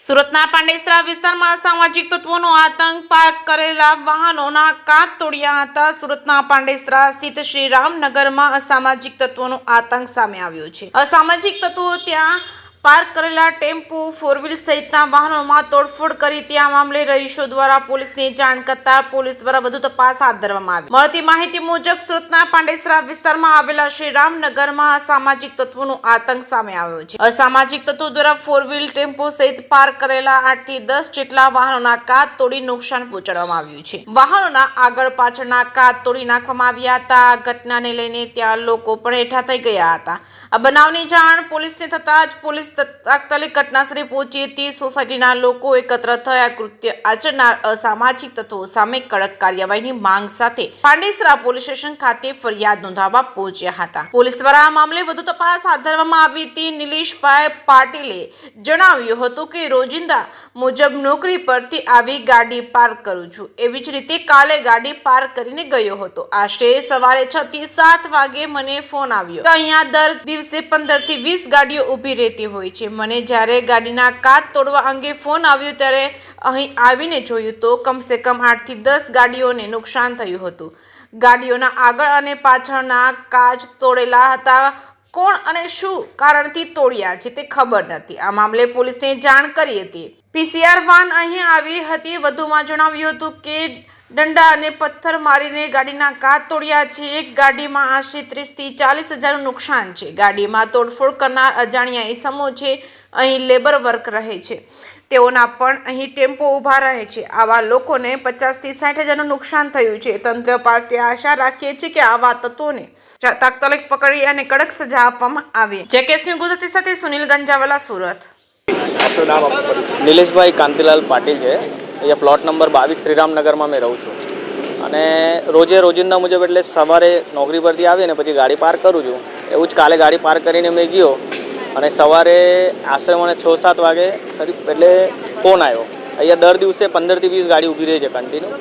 સુરતના પાંડેસરા વિસ્તારમાં અસામાજિક તત્વોનો આતંક પાર્ક કરેલા વાહનોના કાચ તોડ્યા હતા। સુરતના પાંડેસરા સ્થિત શ્રીરામનગરમાં અસામાજિક તત્વોનો આતંક સામે આવ્યો છે। અસામાજિક તત્વો ત્યાં પાર્ક કરેલા ટેમ્પો, ફોર વ્હીલ સહિતના વાહનોમાં તોડફોડ કરી ત્યાં મામલે રહીશો દ્વારા પોલીસને જાણ કરતા પોલીસ દ્વારા વધુ તપાસ હાથ ધરવામાં આવી। મળતી માહિતી મુજબ સુરતના પાંડેસરા વિસ્તારમાં આવેલા શ્રીરામનગરમાં અસામાજિક તત્વોનો આતંક સામે આવ્યો છે। અસામાજિક તત્વો દ્વારા ફોર વ્હીલ, ટેમ્પો સહિત પાર્ક કરેલા 8 થી 10 જેટલા વાહનોના કાચ તોડી નુકસાન પહોંચાડવામાં આવ્યું છે। વાહનોના આગળ પાછળના કાચ તોડી નાખવામાં આવ્યા હતા। આ ઘટનાને લઈને ત્યાં લોકો પણ એકઠા થઈ ગયા હતા। આ બનાવની જાણ પોલીસને થતાં જ પોલીસ તાત્કાલિક ઘટનાસ્થળે પહોંચી હતી। સોસાયટીના લોકો એકત્ર થયા કૃત્ય આચરનાર અસામાજિક તત્વો સામે કડક કાર્યવાહીની માંગ સાથે પાંડેસરા પોલીસ સ્ટેશન ખાતે ફરિયાદ નોંધાવવા પહોંચ્યા હતા। પોલીસ દ્વારા આ મામલે વધુ તપાસ હાથ ધરવામાં આવી હતી। નિલેશભાઈ પાટીલે જણાવ્યું હતું કે રોજિંદા મુજબ નોકરી પરથી આવી ગાડી પાર્ક કરું છું, એવી જ રીતે કાલે ગાડી પાર્ક કરીને ગયો હતો। આશરે સવારે 6 થી 7 વાગે મને ફોન આવ્યો કે અહીંયા દર દિવસે 15 થી 20 ગાડીઓ ઊભી રહેતી હોય છે। મને જ્યારે ગાડીના કાચ તોડવા અંગે ફોન આવ્યો ત્યારે અહીં આવીને જોયું તો કમસે કમ 8 થી 10 ગાડીઓને નુકસાન થયું હતું। ગાડીઓના આગળ અને પાછળના કાચ તોડેલા હતા। કોણ અને શું કારણથી તોડ્યા છે તે ખબર નથી। આ મામલે પોલીસને જાણ કરી હતી। પીસીઆર વાન અહીં આવી હતી। વધુમાં જણાવ્યું હતું કે દંડા અને પથ્થર મારીને ગાડીના કાચ તોડ્યા છે। એક ગાડીમાં આશરે 30 થી 40 હજારનું નુકસાન છે। ગાડીમાં તોડફોડ કરનાર અજાણ્યા ઈસમો છે, અહીં લેબર વર્ક રહે છે, તેઓના પણ અહીં ટેમ્પો ઊભા રહે છે। આવા લોકોને 50 થી 60 હજારનું નુકસાન થયું છે। તંત્ર પાસે આશા રાખીએ છીએ કે આવા તત્વોને તાત્કાલિક પકડી અને કડક સજા આપવામાં આવે। જેકેસી ગુજરાતી સાથે સુનિલ ગંજાવાલા, સુરત। નિલેશભાઈ કાંતિલાલ પાટીલ છે। અહીંયા પ્લોટ નંબર 22 શ્રીરામનગરમાં મેં રહું છું અને રોજિંદા મુજબ એટલે સવારે નોકરી પરથી આવીને પછી ગાડી પાર્ક કરું છું। એવું જ કાલે ગાડી પાર્ક કરીને મેં ગયો અને સવારે આશરે મને 6-7 વાગે એટલે ફોન આવ્યો। અહીંયા દર દિવસે 15 થી 20 ગાડી ઊભી રહી છે કન્ટિન્યુ,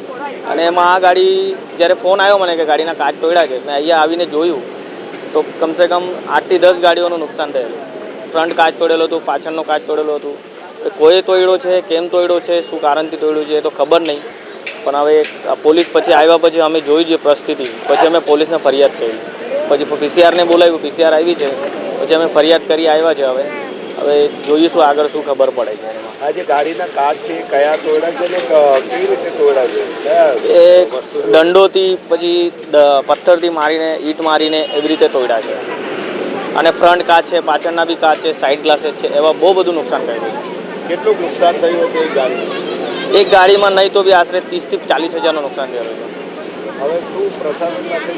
અને એમાં આ ગાડી જ્યારે ફોન આવ્યો મને કે ગાડીના કાચ તોડ્યા છે, મેં અહીંયા આવીને જોયું તો કમસે કમ 8 થી 10 ગાડીઓનું નુકસાન થયેલું। ફ્રન્ટ કાચ તોડેલો હતું, પાછળનો કાચ તોડેલો હતું। કોઈ તોડ્યો છે, કેમ તોડ્યો છે, શું કારણથી તોડ્યું છે એ તો ખબર નહીં, પણ હવે પોલીસ પછી આવ્યા પછી અમે જોઈ જે પરિસ્થિતિ પછી અમે પોલીસને ફરિયાદ કરી। પછી પીસીઆરને બોલાવ્યું, પીસીઆર આવી છે, પછી અમે ફરિયાદ કરી આવ્યા છે। હવે જોઈશું આગળ શું ખબર પડે છે। આ જે ગાડીના કાચ છે કયા તોડ્યા છે ને કેવી રીતે તોડ્યા છે? એ દંડોથી પછી પથ્થરથી મારીને, ઈંટ મારીને એવી રીતે તોડ્યા છે। અને ફ્રન્ટ કાચ છે, પાછળના બી કાચ છે, સાઈડ ગ્લાसेस છે, એવા બહુ બધું નુકસાન કર્યું છે। કેટલું નુકસાન થયું છે એક ગાડીમાં નહીં તો બી આશરે 30 થી 40 હજારનું નુકસાન થયેલું છે। હવે શું પ્રશાસન પાસે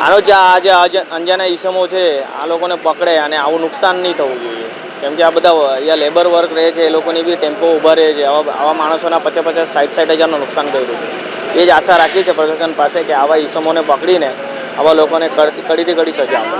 આનો જે આજે અંજાના ઈસમો છે આ લોકોને પકડે અને આવું નુકસાન નહીં થવું જોઈએ, કેમ કે આ બધા અહીંયા લેબર વર્ક રહે છે, એ લોકોની બી ટેમ્પો ઊભા રહે છે। આવા માણસોના 50-50, 60-60 હજારનું નુકસાન કર્યું છે। એ જ આશા રાખીએ છીએ પ્રશાસન પાસે કે આવા ઈસમોને પકડીને આવા લોકોને કડીથી કડી સજા આપે।